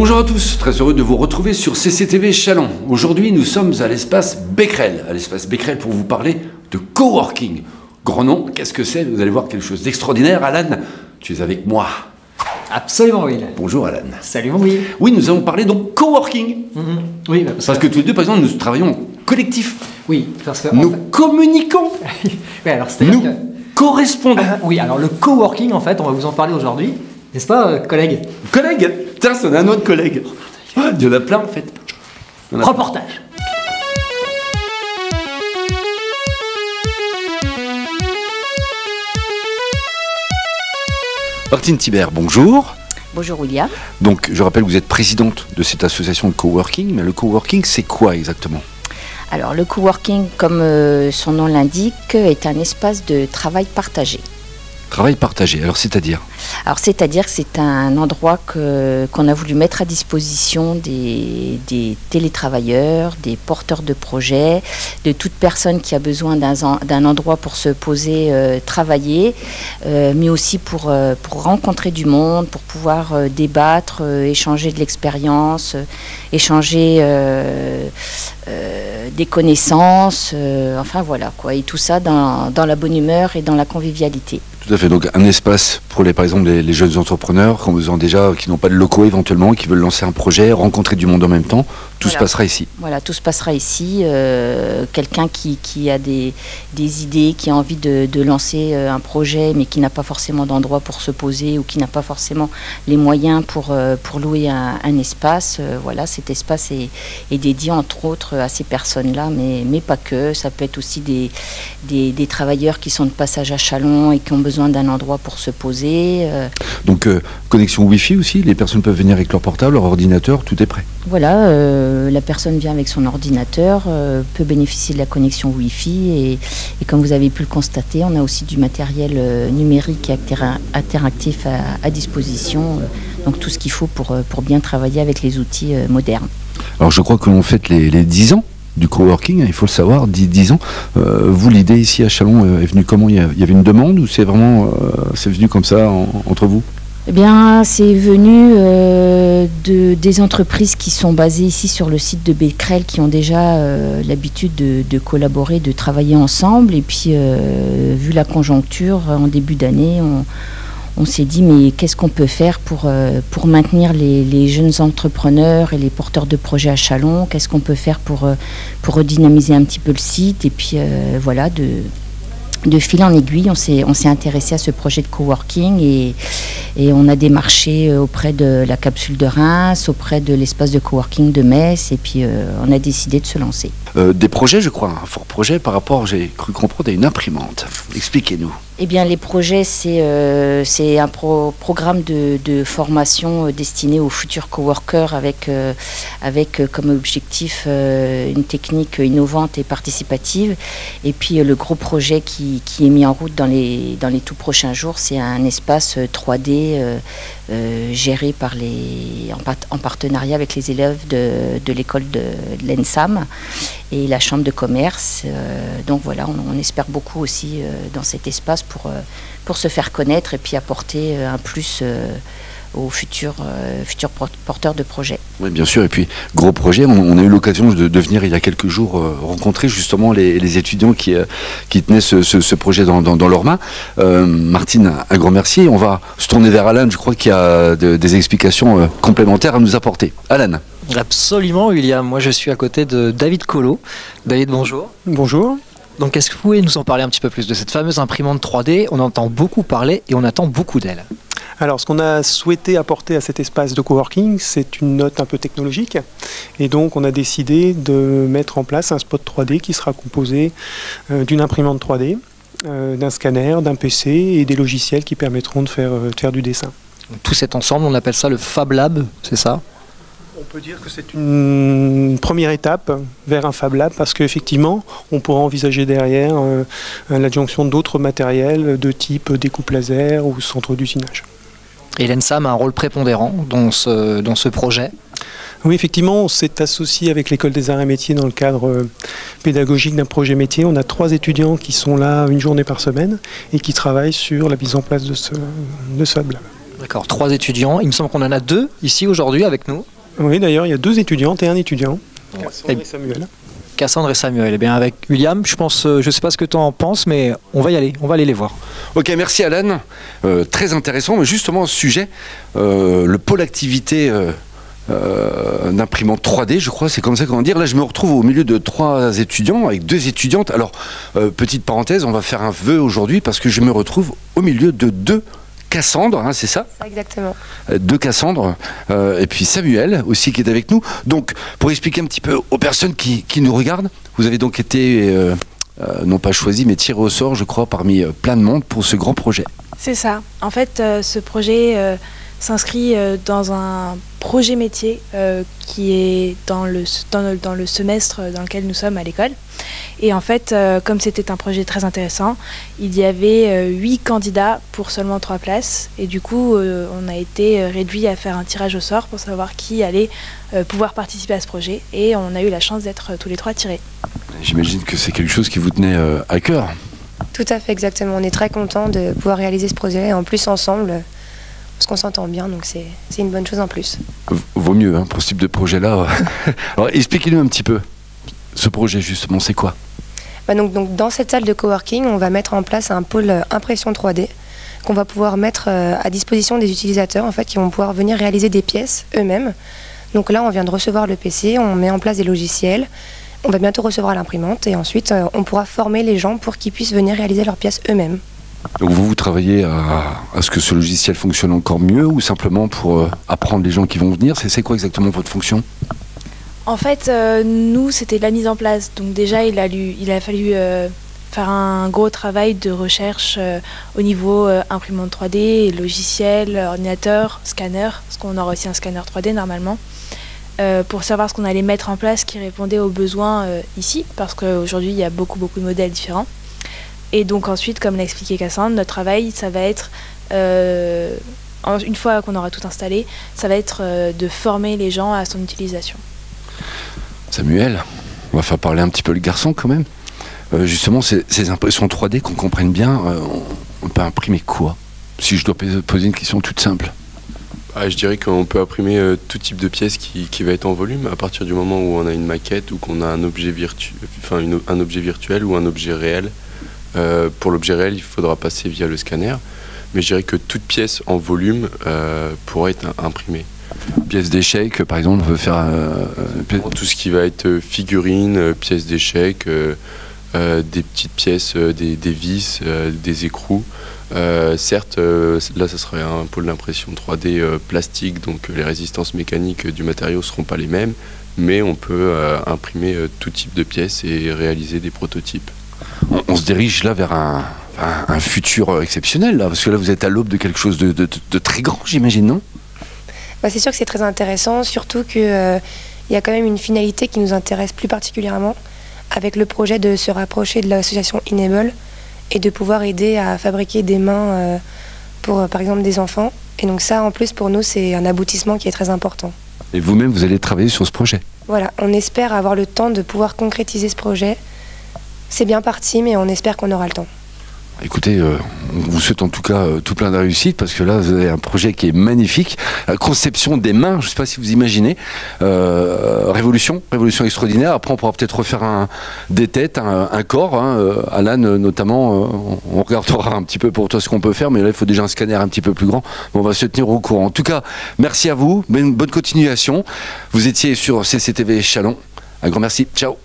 Bonjour à tous, très heureux de vous retrouver sur CCTV Châlons. Aujourd'hui, nous sommes à l'espace Becquerel. À l'espace Becquerel pour vous parler de coworking. Grand nom, qu'est-ce que c'est? Vous allez voir quelque chose d'extraordinaire. Alan, tu es avec moi. Absolument, Will. Bonjour Alan. Salut, mon Will. Oui, nous allons parler donc coworking. Oui, parce que tous les deux, par exemple, nous travaillons en collectif. Oui, parce que... Nous communiquons. Oui, alors nous correspondons. Oui, alors le coworking, en fait, on va vous en parler aujourd'hui. N'est-ce pas, collègue? Collègue. Tiens, c'est un autre collègue. Il y en a plein, en fait. Reportage. Martine Thibert, bonjour. Bonjour William. Donc, je rappelle que vous êtes présidente de cette association de coworking, mais le coworking, c'est quoi exactement? Alors, le coworking, comme son nom l'indique, est un espace de travail partagé. Travail partagé, alors c'est-à-dire? Alors, c'est-à-dire que c'est un endroit qu'on a voulu mettre à disposition des télétravailleurs, des porteurs de projets, de toute personne qui a besoin d'un endroit pour se poser, travailler, mais aussi pour rencontrer du monde, pour pouvoir débattre, échanger de l'expérience, échanger des connaissances, enfin voilà quoi, et tout ça dans la bonne humeur et dans la convivialité. Tout à fait, donc un espace pour par exemple les jeunes entrepreneurs qui n'ont pas de locaux éventuellement, qui veulent lancer un projet, rencontrer du monde en même temps, tout se passera ici. Voilà, tout se passera ici. Quelqu'un qui a des idées, qui a envie de lancer un projet, mais qui n'a pas forcément d'endroit pour se poser ou qui n'a pas forcément les moyens pour louer un espace. Voilà, cet espace est dédié entre autres à ces personnes-là, mais pas que. Ça peut être aussi des travailleurs qui sont de passage à Châlons et qui ont besoin d'un endroit pour se poser. Donc connexion Wi-Fi aussi, les personnes peuvent venir avec leur portable, leur ordinateur, tout est prêt. Voilà, la personne vient avec son ordinateur, peut bénéficier de la connexion Wi-Fi et comme vous avez pu le constater, on a aussi du matériel numérique et interactif à disposition, donc tout ce qu'il faut pour bien travailler avec les outils modernes. Alors je crois que l'on fête les 10 ans du coworking, il faut le savoir, 10 ans. Vous, l'idée ici à Châlons est venue comment? Il y avait une demande ou c'est vraiment c'est venu comme ça entre vous? Eh bien, c'est venu des entreprises qui sont basées ici sur le site de Becquerel, qui ont déjà l'habitude de collaborer, de travailler ensemble. Et puis, vu la conjoncture, en début d'année, on s'est dit, mais qu'est-ce qu'on peut faire pour maintenir les jeunes entrepreneurs et les porteurs de projets à Châlons? Qu'est-ce qu'on peut faire pour redynamiser un petit peu le site? Et puis, voilà, de fil en aiguille, on s'est intéressé à ce projet de coworking et on a démarché auprès de la capsule de Reims, auprès de l'espace de coworking de Metz et puis on a décidé de se lancer. Des projets, je crois, un fort projet par rapport, j'ai cru comprendre, à une imprimante. Expliquez-nous. Eh bien, les projets, c'est un programme de formation destiné aux futurs coworkers avec comme objectif une technique innovante et participative. Et puis, le gros projet qui est mis en route dans les tout prochains jours, c'est un espace 3D géré en partenariat avec les élèves de l'école de l'ENSAM et la chambre de commerce. Donc voilà, on espère beaucoup aussi dans cet espace pour se faire connaître et puis apporter un plus aux futurs porteurs de projets. Oui, bien sûr. Et puis, gros projet, on a eu l'occasion de venir il y a quelques jours rencontrer justement les étudiants qui tenaient ce projet dans leurs mains. Martine, un grand merci. On va se tourner vers Alan. Je crois qu'il y a des explications complémentaires à nous apporter. Alan. Absolument, William. Moi, je suis à côté de David Collot. David, bonjour. Bonjour. Donc, est-ce que vous pouvez nous en parler un petit peu plus de cette fameuse imprimante 3D? On entend beaucoup parler et on attend beaucoup d'elle. Alors, ce qu'on a souhaité apporter à cet espace de coworking, c'est une note un peu technologique. Et donc, on a décidé de mettre en place un spot 3D qui sera composé d'une imprimante 3D, d'un scanner, d'un PC et des logiciels qui permettront de faire du dessin. Donc, tout cet ensemble, on appelle ça le Fab Lab, c'est ça? On peut dire que c'est une première étape vers un Fab Lab parce qu'effectivement, on pourra envisager derrière l'adjonction d'autres matériels de type découpe laser ou centre d'usinage. Et l'ENSAM a un rôle prépondérant dans ce projet. Oui, effectivement, on s'est associé avec l'École des Arts et Métiers dans le cadre pédagogique d'un projet métier. On a 3 étudiants qui sont là une journée par semaine et qui travaillent sur la mise en place de ce Fab Lab. D'accord, 3 étudiants. Il me semble qu'on en a 2 ici aujourd'hui avec nous. Oui, d'ailleurs, il y a 2 étudiantes et un étudiant. Et Samuel. Cassandre et Samuel. Eh bien, avec William, je pense, je ne sais pas ce que tu en penses, mais on va y aller, on va aller les voir. Ok, merci Alan. Très intéressant, mais justement, ce sujet, le pôle activité d'imprimante 3D, je crois, c'est comme ça qu'on va dire. Là, je me retrouve au milieu de 3 étudiants, avec 2 étudiantes. Alors, petite parenthèse, on va faire un vœu aujourd'hui, parce que je me retrouve au milieu de 2 Cassandre, hein, c'est ça? Exactement. 2 Cassandre, et puis Samuel aussi qui est avec nous. Donc, pour expliquer un petit peu aux personnes qui nous regardent, vous avez donc été, non pas choisi, mais tiré au sort, je crois, parmi plein de monde pour ce grand projet. C'est ça. En fait, ce projet s'inscrit dans un projet métier qui est dans le semestre dans lequel nous sommes à l'école. Et en fait, comme c'était un projet très intéressant, il y avait 8 candidats pour seulement 3 places. Et du coup, on a été réduit à faire un tirage au sort pour savoir qui allait pouvoir participer à ce projet. Et on a eu la chance d'être tous les 3 tirés. J'imagine que c'est quelque chose qui vous tenait à cœur. Tout à fait, exactement. On est très contents de pouvoir réaliser ce projet. Et en plus, ensemble, parce qu'on s'entend bien, donc c'est une bonne chose en plus. Vaut mieux hein, pour ce type de projet-là. Alors, expliquez-nous un petit peu. Ce projet, justement, c'est quoi? Donc, dans cette salle de coworking, on va mettre en place un pôle impression 3D qu'on va pouvoir mettre à disposition des utilisateurs en fait, qui vont pouvoir venir réaliser des pièces eux-mêmes. Donc là, on vient de recevoir le PC, on met en place des logiciels, on va bientôt recevoir l'imprimante et ensuite, on pourra former les gens pour qu'ils puissent venir réaliser leurs pièces eux-mêmes. Donc vous travaillez à ce que ce logiciel fonctionne encore mieux ou simplement pour apprendre les gens qui vont venir? C'est quoi exactement votre fonction? En fait, nous, c'était la mise en place. Donc déjà, il a fallu faire un gros travail de recherche au niveau imprimante 3D, logiciel, ordinateur, scanner, parce qu'on aura aussi un scanner 3D normalement, pour savoir ce qu'on allait mettre en place qui répondait aux besoins ici, parce qu'aujourd'hui, il y a beaucoup de modèles différents. Et donc ensuite, comme l'a expliqué Cassandre, notre travail, ça va être, une fois qu'on aura tout installé, ça va être de former les gens à son utilisation. Samuel, on va faire parler un petit peu le garçon quand même. Justement, ces impressions 3D, qu'on comprenne bien, on peut imprimer quoi? Si je dois poser une question toute simple. Je dirais qu'on peut imprimer tout type de pièce qui va être en volume à partir du moment où on a une maquette ou qu'on a un objet, un objet virtuel ou un objet réel. Pour l'objet réel, il faudra passer via le scanner, mais je dirais que toute pièce en volume pourra être imprimée. Pièces d'échecs, par exemple, on peut faire... Tout ce qui va être figurines, pièces d'échecs, des petites pièces, des vis, des écrous. Certes, là, ça serait un pôle d'impression 3D plastique, donc les résistances mécaniques du matériau ne seront pas les mêmes, mais on peut imprimer tout type de pièces et réaliser des prototypes. On se dirige là vers un futur exceptionnel, là, parce que là, vous êtes à l'aube de quelque chose de très grand, j'imagine, non? C'est sûr que c'est très intéressant, surtout qu'il y a quand même une finalité qui nous intéresse plus particulièrement, avec le projet de se rapprocher de l'association Enable et de pouvoir aider à fabriquer des mains pour, par exemple, des enfants. Et donc ça, en plus, pour nous, c'est un aboutissement qui est très important. Et vous-même, vous allez travailler sur ce projet? Voilà, on espère avoir le temps de pouvoir concrétiser ce projet. C'est bien parti, mais on espère qu'on aura le temps. Écoutez, on vous souhaite en tout cas tout plein de réussite, parce que là, vous avez un projet qui est magnifique. La conception des mains, je ne sais pas si vous imaginez, révolution extraordinaire. Après, on pourra peut-être refaire des têtes, un corps. Hein. Alan, notamment, on regardera un petit peu pour toi ce qu'on peut faire, mais là, il faut déjà un scanner un petit peu plus grand. On va se tenir au courant. En tout cas, merci à vous, bonne continuation. Vous étiez sur CCTV Chalon. Un grand merci, ciao.